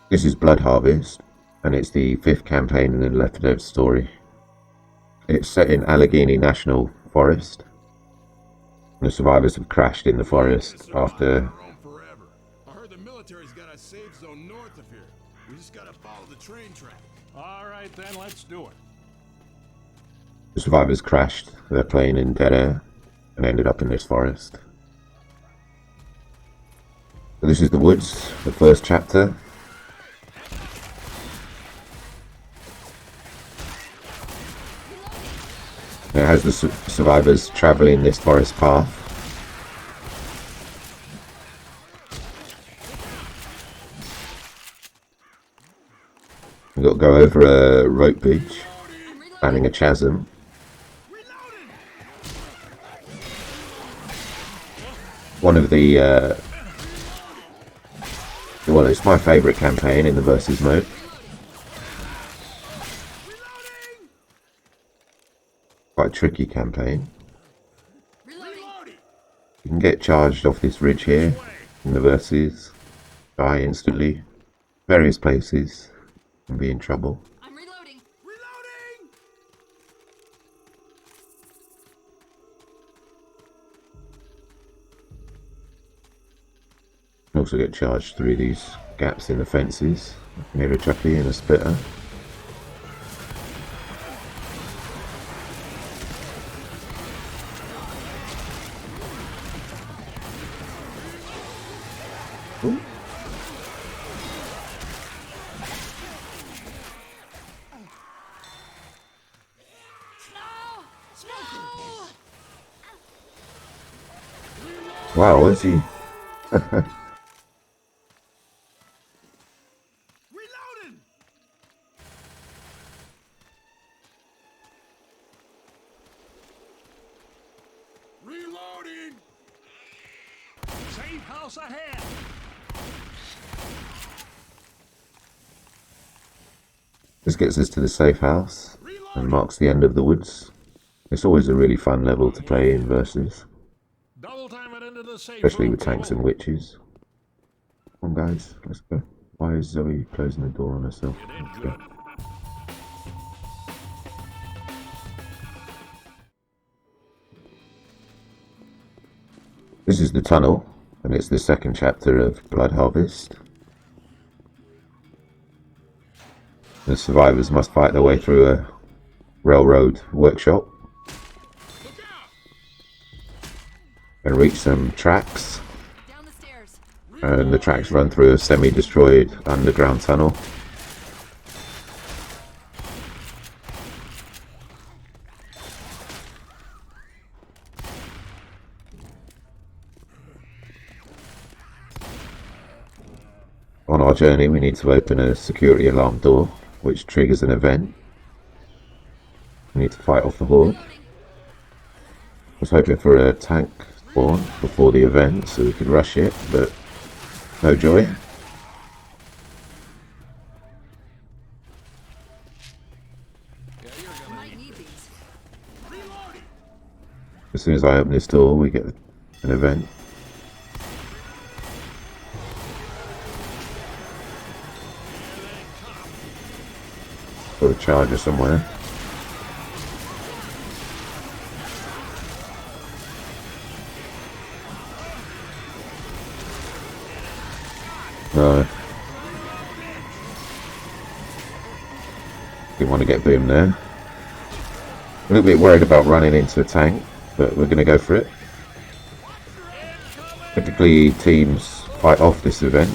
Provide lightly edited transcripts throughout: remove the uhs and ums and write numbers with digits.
This is Blood Harvest, and it's the 5th campaign in the Left 4 Dead story. It's set in Allegheny National Forest. The survivors have crashed in the forest after... I heard the military's got a safe zone north of here. We just gotta follow the train track. All right, then, let's do it. The survivors crashed their plane in dead air and ended up in this forest. So this is the woods, the first chapter. It has the survivors travelling this forest path. We've got to go over a rope bridge, spanning a chasm. One of the, well, it's my favourite campaign in the versus mode. Quite a tricky campaign. You can get charged off this ridge here in the verses, die instantly, various places, and be in trouble. I'm reloading. Reloading! You can also get charged through these gaps in the fences. Near a chucky and a splitter. Ooh. Wow, is he? Reloading! Reloading! Safe house ahead. This gets us to the safe house and marks the end of the woods. It's always a really fun level to play in versus, Double time it into the safe especially room, with tanks Pogo. and witches. Come on guys, let's go. Why is Zoe closing the door on herself? You did Let's good. go. This is the tunnel, and it's the second chapter of Blood Harvest. The survivors must fight their way through a railroad workshop and reach some tracks, Down the stairs. and the tracks run through a semi-destroyed underground tunnel. On our journey we need to open a security alarm door, which triggers an event. We need to fight off the horde. I was hoping for a tank spawn before the event so we could rush it, but no joy. Might need these. As soon as I open this door we get an event. Got a charger somewhere. No. Didn't want to get boomed there. A little bit worried about running into a tank, but we're going to go for it. Typically teams fight off this event.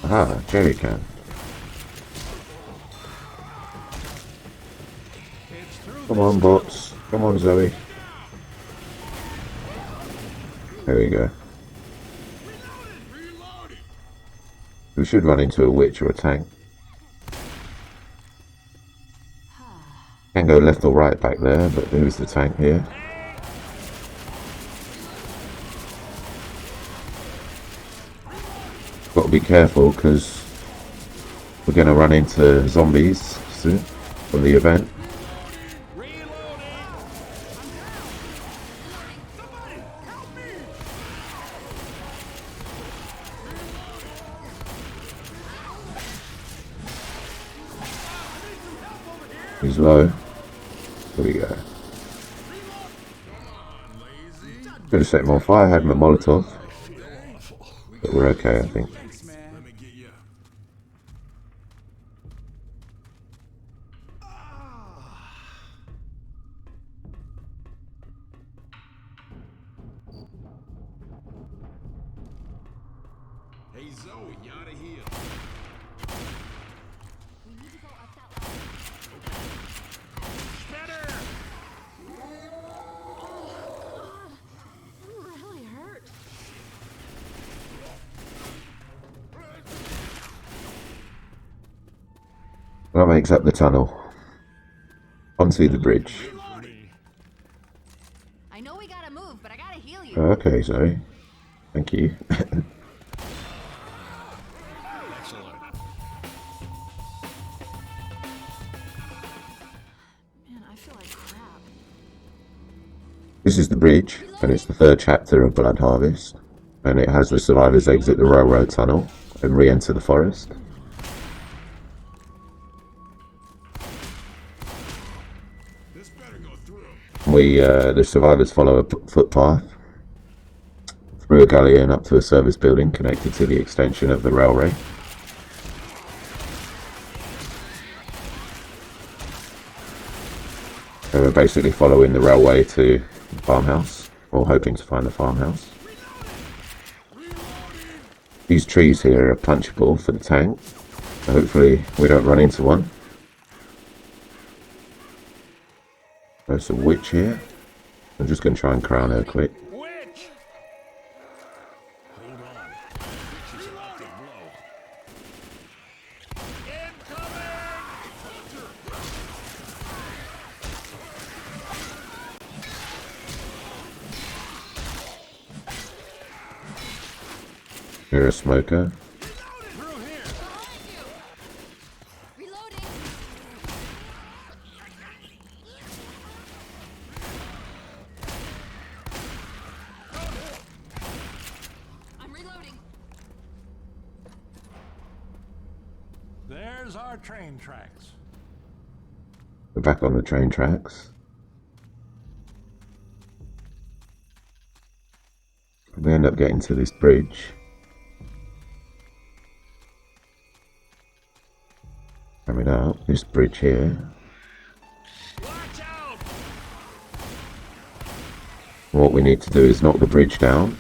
Aha, jerry can. It's through. Come on bots, come on Zoe. There we go. Reloading! We should run into a witch or a tank. Can go left or right back there, but who's the tank here? Got to be careful because we're going to run into zombies soon from the event. He's low. There we go. Could have set him on fire, had him a Molotov. But we're okay, I think. Thanks, man. Let me get you. Hey Zoe, you oughta heal. We need to go up that ladder. Better! Really hurt. That makes up the tunnel. Onto the bridge. I know we gotta move, but I gotta heal you. Okay, Zoe. Thank you. Excellent. Man, I feel like crap. This is the bridge, and it's the third chapter of Blood Harvest. And it has the survivors exit the railroad tunnel and re-enter the forest. This better go through. The survivors follow a footpath through a galley and up to a service building connected to the extension of the railway. And we're basically following the railway to the farmhouse, or hoping to find the farmhouse. These trees here are punchable for the tank. So hopefully we don't run into one. There's a witch here. I'm just going to try and crown her quick. Witch! Hold on. Witch is about to blow. You're a smoker. Through here! Reloading. I'm reloading. There's our train tracks. We're back on the train tracks. We end up getting to this bridge. Coming up, this bridge here. Watch out! What we need to do is knock the bridge down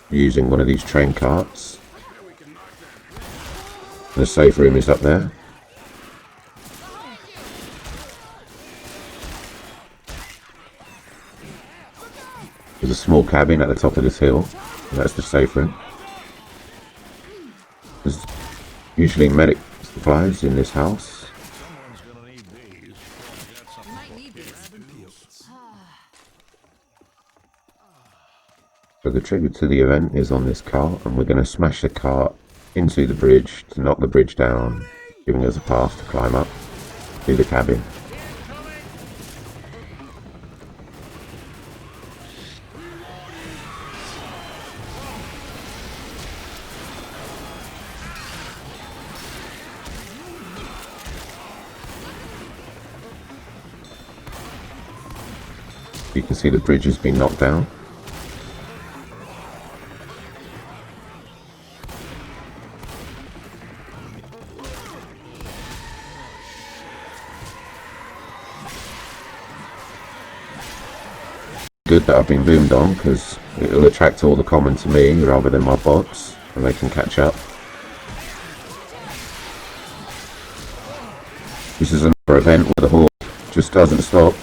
using one of these train carts. The safe room is up there. There's a small cabin at the top of this hill. That's the safe room. There's usually medic supplies in this house. Someone's gonna need these. I got We something might need these. So the trigger to the event is on this cart, and we're going to smash the cart into the bridge to knock the bridge down, giving us a path to climb up to the cabin. You can see the bridge has been knocked down. Good that I've been boomed on, because it'll attract all the common to me rather than my bots, and they can catch up. This is another event where the horde just doesn't stop.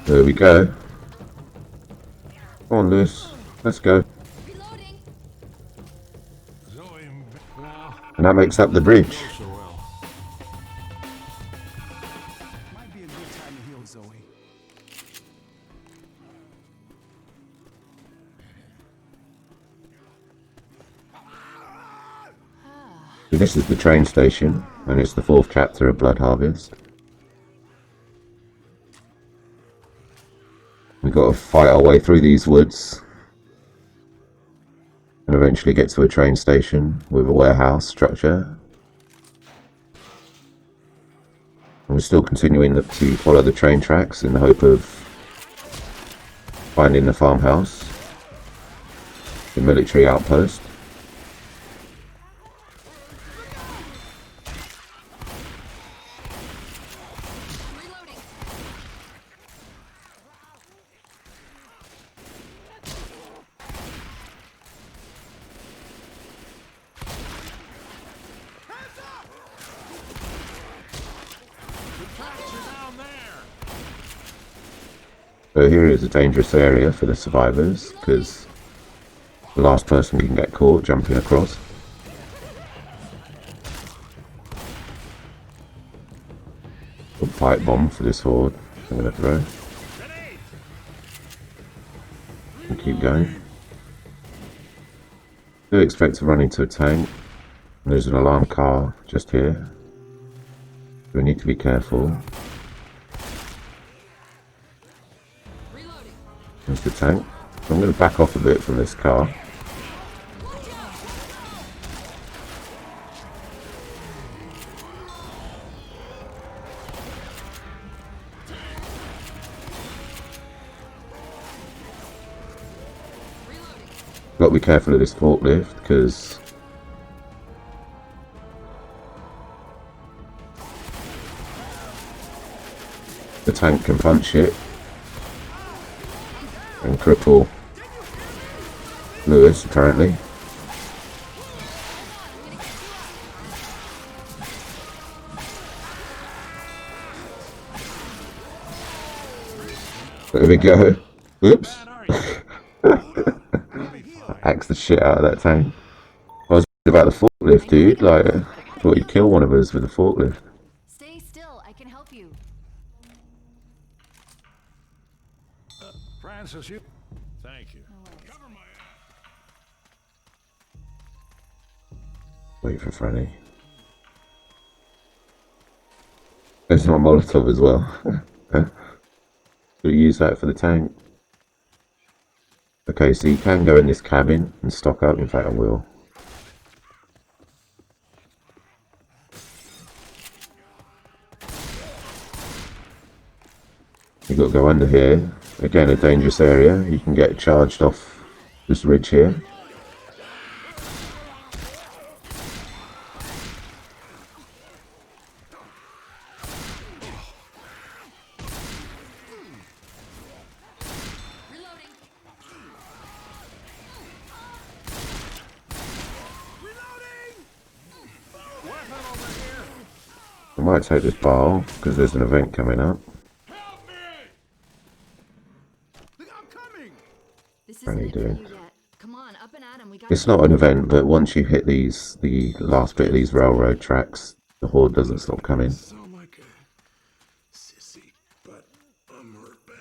There we go. Come on, Lewis. Let's go. Reloading. Zoe, well, And that makes up the bridge. so well. Might be a good time to heal, Zoe. So this is the train station, and it's the fourth chapter of Blood Harvest. got to fight our way through these woods and eventually get to a train station with a warehouse structure. And we're still continuing to follow the train tracks in the hope of finding the farmhouse, the military outpost. Reloading. The tracks are down there. So here is a dangerous area for the survivors, because the last person can get caught jumping across. A pipe bomb for this horde I'm going to throw. Grenade. And keep going. Do expect to run into a tank. There's an alarm car just here. We need to be careful. Reloading. There's the tank. I'm going to back off a bit from this car. Got to be careful of this forklift because the tank can punch it and cripple Lewis apparently. There we go. Oops. Bad are you? Axe the shit out of that tank. I was about the forklift, dude. Like, I thought he'd kill one of us with the forklift. Stay still. I can help you. Francis, you. Thank you. Cover my ass. Wait for Franny. There's not Molotov as well. Should we use that for the tank? Okay, so you can go in this cabin and stock up. In fact, I will. You've got to go under here. Again, a dangerous area. You can get charged off this ridge here. Reloading. Weapon over here. I might take this bar because there's an event coming up. Help me! Look, I'm coming! This What are isn't you it for doing? you yet. Come on, up and at him. We got. It's not an event, but once you hit the last bit of these railroad tracks, the horde doesn't stop coming. Sound like a sissy, but I'm hurt bad.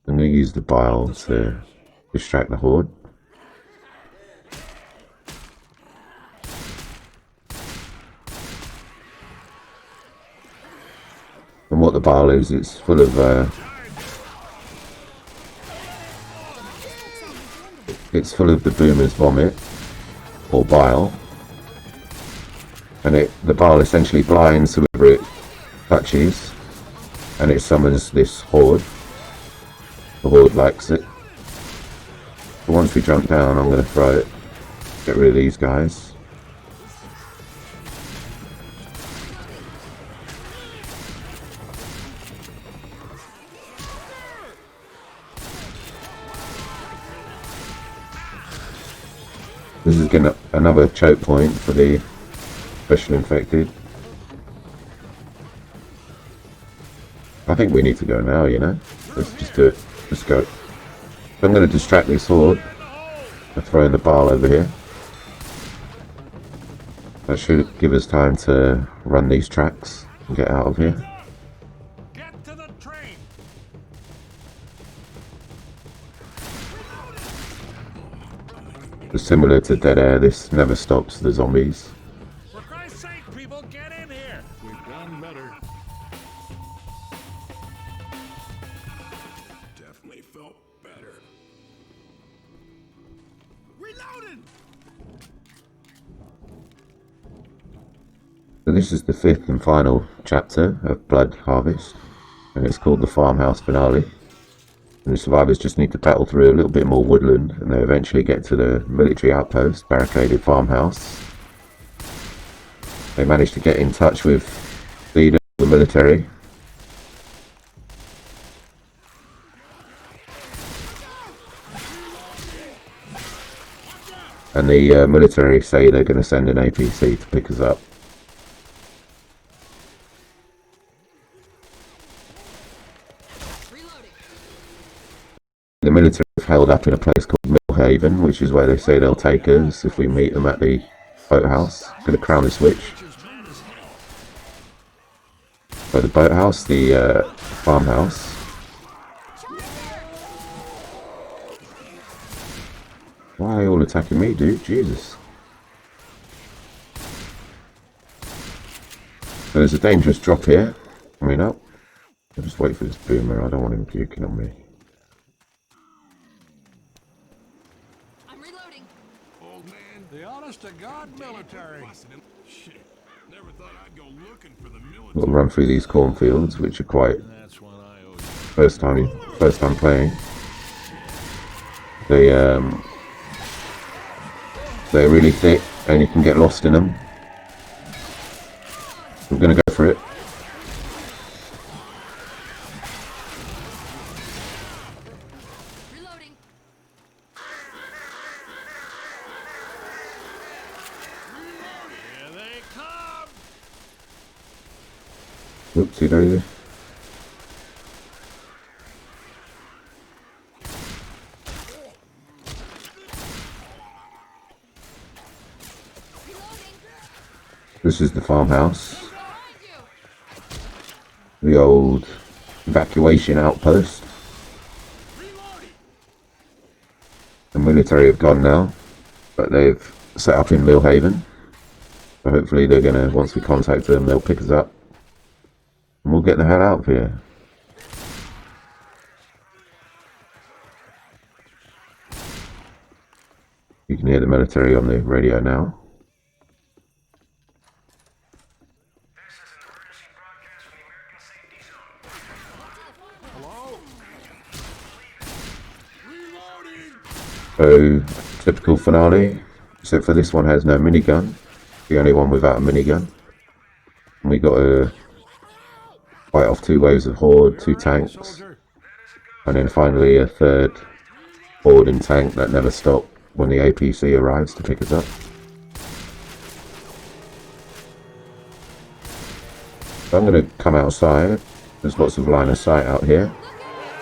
I'm going to use the bile to distract the horde. And what the bile is, it's full of the boomer's vomit or bile, and the bile essentially blinds whoever it touches, and it summons this horde. The horde likes it. But once we jump down, I'm going to throw it, get rid of these guys. This is getting another choke point for the special infected. I think we need to go now, you know? Let's just do it. Let's go. I'm going to distract this horde by throwing the bile over here. That should give us time to run these tracks and get out of here. Get to the train. Similar to Dead Air, this never stops the zombies. For Christ's sake, people, get in here! We've done better. Definitely felt better. Reloading! So this is the 5th and final chapter of Blood Harvest, and it's called the Farmhouse Finale. And the survivors just need to battle through a little bit more woodland, and they eventually get to the military outpost, barricaded farmhouse. They manage to get in touch with the leader of the military. And the military say they're going to send an APC to pick us up. The military have held up in a place called Millhaven, which is where they say they'll take us if we meet them at the boathouse. Going to crown the switch. So the boathouse, the farmhouse. Why are they all attacking me, dude? Jesus. So there's a dangerous drop here. Coming up. I'll just wait for this boomer. I don't want him puking on me. I'm reloading. Old man, The honest-to-God military. busting him. Shit. Never thought I'd go looking for the military. We'll run through these cornfields, which are quite That's when I owe you. first time playing. They're really thick, and you can get lost in them. I'm gonna go for it. Reloading. Here they come! Oopsie daisy. Reloading. This is the farmhouse. Behind you. The old evacuation outpost. The military have gone now, but they've set up in Millhaven. So hopefully they're gonna, once we contact them, they'll pick us up. And we'll get the hell out of here. You can hear the military on the radio now. Hello? So, typical finale, except for this one has no minigun. The only one without a minigun. And we got to fight off 2 waves of horde, 2 tanks, Soldier. and then finally a 3rd horde and tank that never stop when the APC arrives to pick us up. So I'm going to come outside. There's lots of line of sight out here.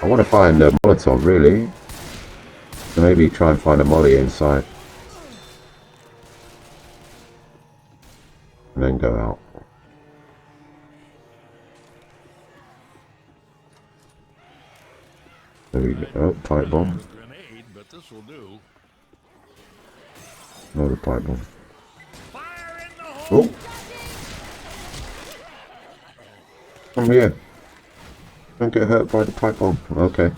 I want to find a Molotov, really. So maybe try and find a molly inside. And then go out. There we go. Oh, pipe bomb. Grenade, but this will do. Another pipe bomb. Fire in the hole! Oh! Come here. Don't get hurt by the pipe bomb. Okay.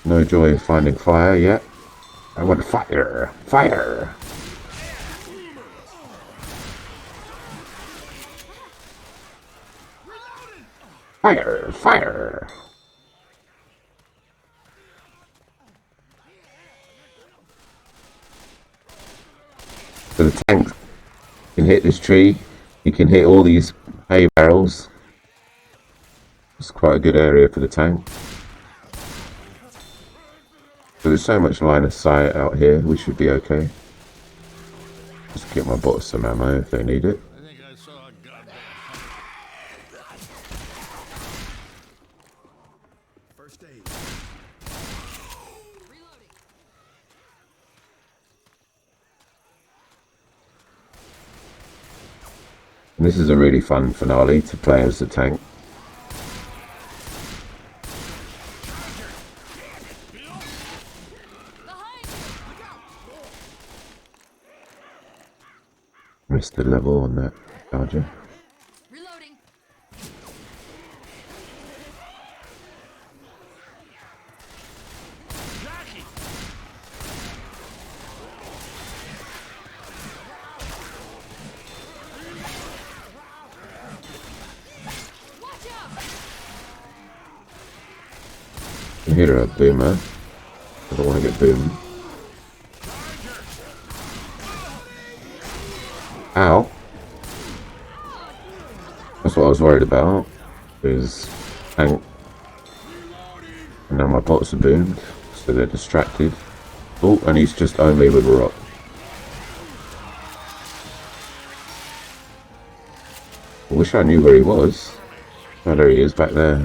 No joy in finding fire yet. I want fire! Fire! Fire! Fire! So the tank can hit this tree. You can hit all these hay barrels. It's quite a good area for the tank. So there's so much line of sight out here, we should be okay. Just get my bots some ammo if they need it. I think I saw a goddamn... First aid. Reloading. And this is a really fun finale to play as the tank. Missed the level on that charger. Reloading. Jackie! Watch out! I hear a boomer. I don't want to get boomed. Ow. That's what I was worried about. Is tank. And now my bots are boomed, so they're distracted. Oh, and he's just only with a rock. I wish I knew where he was. Oh, there he is, back there.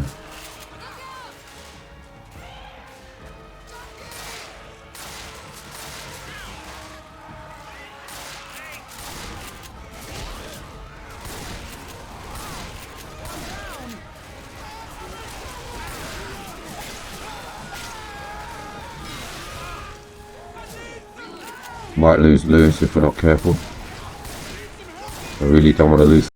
Might lose Lewis if we're not careful. I really don't want to lose.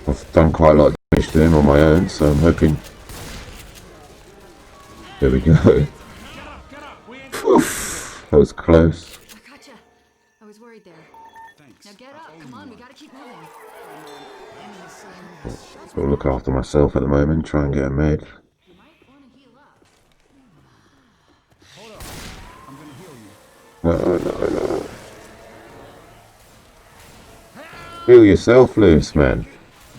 I've done quite a lot of damage to him on my own, so I'm hoping. There we go. Oof, that was close. I gotcha. I was worried there. Thanks. Now get up. Come on, we gotta keep moving. Gotta look after myself at the moment, try and get a med. You might want to heal up. Hold up. I'm gonna heal you. No. Heal yourself, Lewis, man.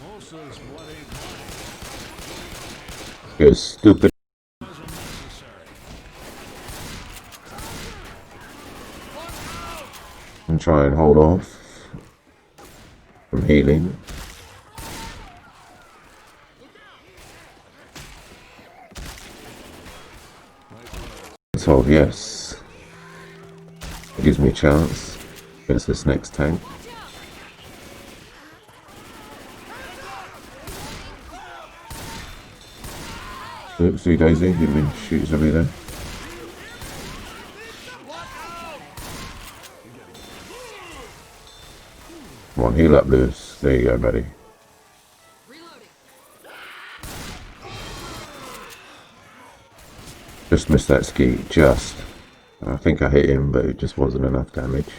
Moses, what ain't You're stupid. wasn't necessary. And try and hold off from healing. So yes, it gives me a chance against this next tank. Oopsie daisy, didn't mean to shoot somebody there. Come on, heal up, Lewis. There you go, buddy. Reloading. Just missed that ski, just. I think I hit him, but it just wasn't enough damage.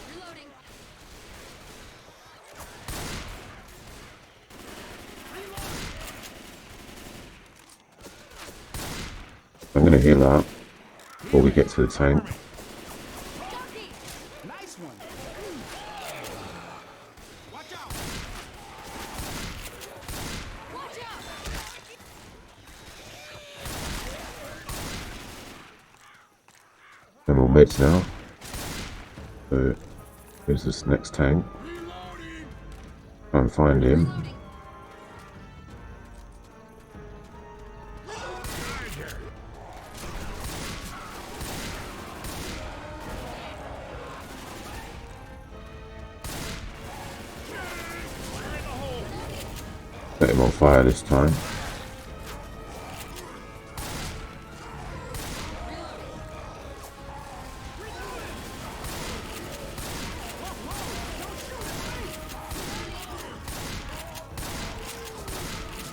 Reloading. I'm gonna heal up before we get to the tank. Jockey. Nice one. Watch out. Watch out. I'm all mids now. So, here's this next tank. Try and find him. Reloading. Set him on fire this time.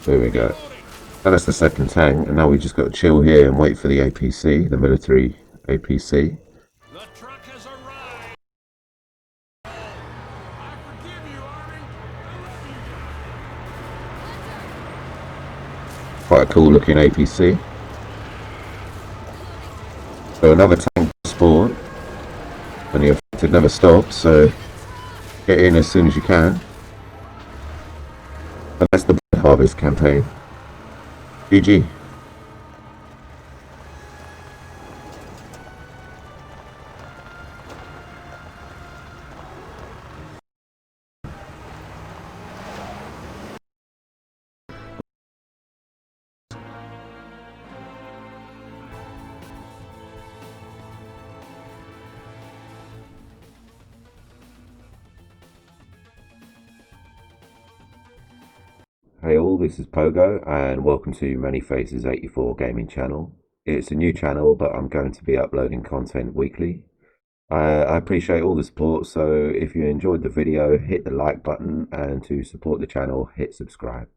There we go. And that's the second tank, and now we just got to chill here and wait for the APC, the military APC. The truck has arrived. I forgive you, Army. Quite a cool looking APC. So another tank spawn, and the effective never stops, so get in as soon as you can. And that's the Blood Harvest campaign. GG. Hey all, this is Pogo and welcome to Many Faces 84 gaming channel. It's a new channel but I'm going to be uploading content weekly. I appreciate all the support, so if you enjoyed the video hit the like button and to support the channel hit subscribe.